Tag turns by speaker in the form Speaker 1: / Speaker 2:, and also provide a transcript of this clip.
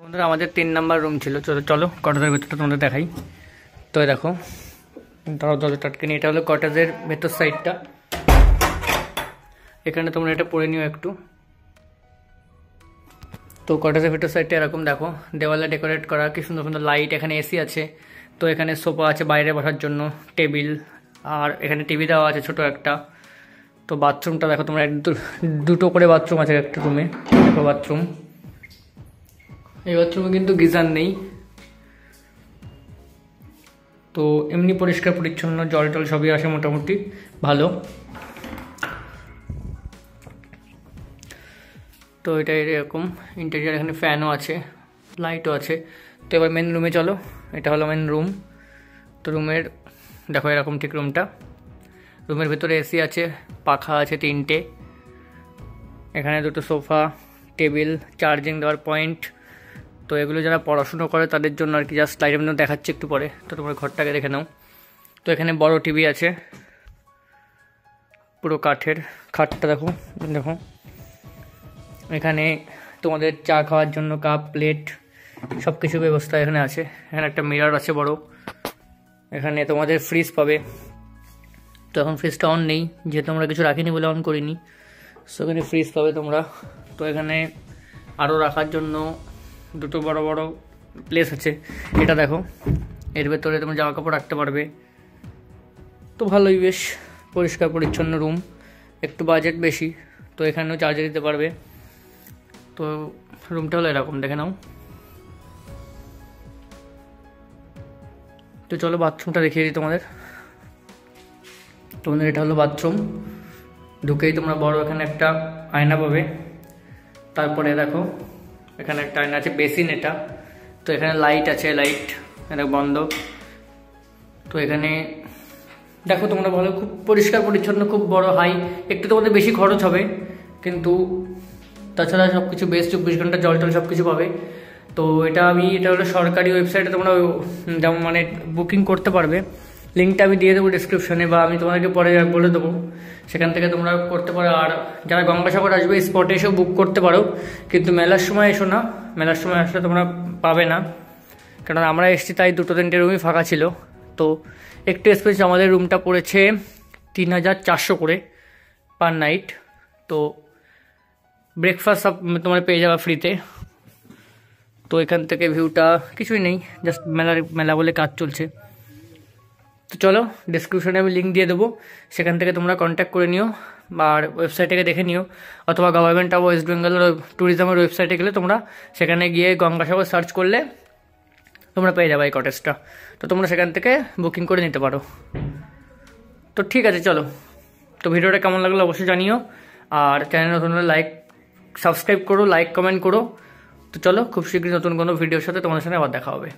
Speaker 1: বন্ধুরা আমাদের 3 number room ছিল। চলো চলো কটেজের ভেতরটা তোমাদের দেখাই। তো দেখো দরজা টাটকে এটা হলো কটেজের ভেতর সাইডটা। এখানে তোমরা এটা পড়ে নিও একটু। তো কটেজের ভেতর সাইডটা এরকম দেখো, দেওয়ালে ডেকোরেট করা, কি সুন্দর সুন্দর লাইট, এখানে এসি আছে। তো এখানে সোফা আছে বাইরে বসার জন্য, টেবিল, আর এখানে টিভি দেওয়া আছে ছোট একটা। তো বাথরুমটা দেখো তোমরা, দুটো করে বাথরুম আছে একটা রুমে। দেখো বাথরুম, এই বাথরুমে কিন্তু গিজার নেই। তো এমনি পরিষ্কার পরিচ্ছন্ন, জল টল সবই আসে মোটামুটি ভালো। তো এটা এরকম ইন্টেরিয়ার, এখানে ফ্যানও আছে, লাইটও আছে। তো এবার মেন রুমে চলো, এটা হলো মেন রুম। তো রুমের দেখো এরকম ঠিক রুমটা। রুমের ভেতরে এসি আছে, পাখা আছে 3টে, এখানে দুটো সোফা, টেবিল, চার্জিং দেওয়ার পয়েন্ট। তো এগুলো যারা পড়াশুনো করে তাদের জন্য আর কি, জাস্ট লাইটের মধ্যে দেখাচ্ছে একটু পরে। তো তোমরা ঘরটাকে দেখে নাও। তো এখানে বড় টিভি আছে, পুরো কাঠের। খাটটা দেখো দেখো, এখানে তোমাদের চা খাওয়ার জন্য কাপ, প্লেট, সব কিছু ব্যবস্থা এখানে আছে। এখানে একটা মিরর আছে বড়। এখানে তোমাদের ফ্রিজ পাবে। তো এখন ফ্রিজটা অন নেই, যেহেতু আমরা কিছু রাখিনি বলে অন করিনি। সো এখানে ফ্রিজ পাবে তোমরা। তো এখানে আরও রাখার জন্য দুটো বড় বড় প্লেস আছে। এটা দেখো, এর ভেতরে তোমরা জামা কাপড় রাখতে পারবে। তো ভালোই, বেশ পরিষ্কার পরিচ্ছন্ন রুম। একটু বাজেট বেশি, তো এখানেও চার্জে দিতে পারবে। তো রুমটা হলো এরকম, দেখে নাও। তো চলো বাথরুমটা দেখিয়ে দিই তোমাদের। এটা হলো বাথরুম। ঢুকেই তোমরা বড় এখানে একটা আয়না পাবে। তারপরে দেখো এখানে একটা আয়না আছে, বেসিন এটা। তো এখানে লাইট আছে, লাইট এটা বন্ধ। তো এখানে দেখো তোমরা ভালো, খুব পরিষ্কার পরিচ্ছন্ন, খুব বড় হাই। একটু তোমাদের বেশি খরচ হবে, কিন্তু তাছাড়া সব কিছু বেশ 24 ঘন্টা জল টল সব কিছু পাবে। তো এটা হলো সরকারি ওয়েবসাইটে তোমরা যেমন মানে বুকিং করতে পারবে। লিঙ্কটা আমি দিয়ে দেবো ডিসক্রিপশনে, বা আমি তোমাদেরকে পরে বলে দেবো, সেখান থেকে তোমরা করতে পারো। আর যারা গঙ্গাসাগর আসবে স্পটে এসেও বুক করতে পারো, কিন্তু মেলার সময় এসো না। মেলার সময় আসলে তোমরা পাবে না, কারণ আমরা এসেছি তাই 2-3টে রুমই ফাঁকা ছিল। তো একটু এক্সপেন্সিভ, আমাদের রুমটা পড়েছে 3400 করে পার নাইট। তো ব্রেকফাস্ট সব তোমরা পেয়ে যাবে ফ্রিতে। তো এখান থেকে ভিউটা কিছুই নেই, জাস্ট মেলা বলে কাজ চলছে। তো চলো ডিসক্রিপশনে আমি লিঙ্ক দিয়ে দেবো, সেখান থেকে তোমরা কন্ট্যাক্ট করে নিও, আর ওয়েবসাইটটাকে দেখে নিও। অথবা গভর্নমেন্ট অফ ওয়েস্ট বেঙ্গলের ট্যুরিজমের ওয়েবসাইটে গেলে তোমরা সেখানে গিয়ে গঙ্গাসাগর সার্চ করলে তোমরা পেয়ে যাবে এই কটেজটা। তো তোমরা সেখান থেকে বুকিং করে নিতে পারো। তো ঠিক আছে চলো। তো ভিডিওটা কেমন লাগলো অবশ্যই জানিও, আর চ্যানেল নতুন হলে সাবস্ক্রাইব করো, লাইক কমেন্ট করো। তো চলো, খুব শীঘ্রই নতুন কোনো ভিডিওর সাথে তোমাদের সাথে আবার দেখা হবে।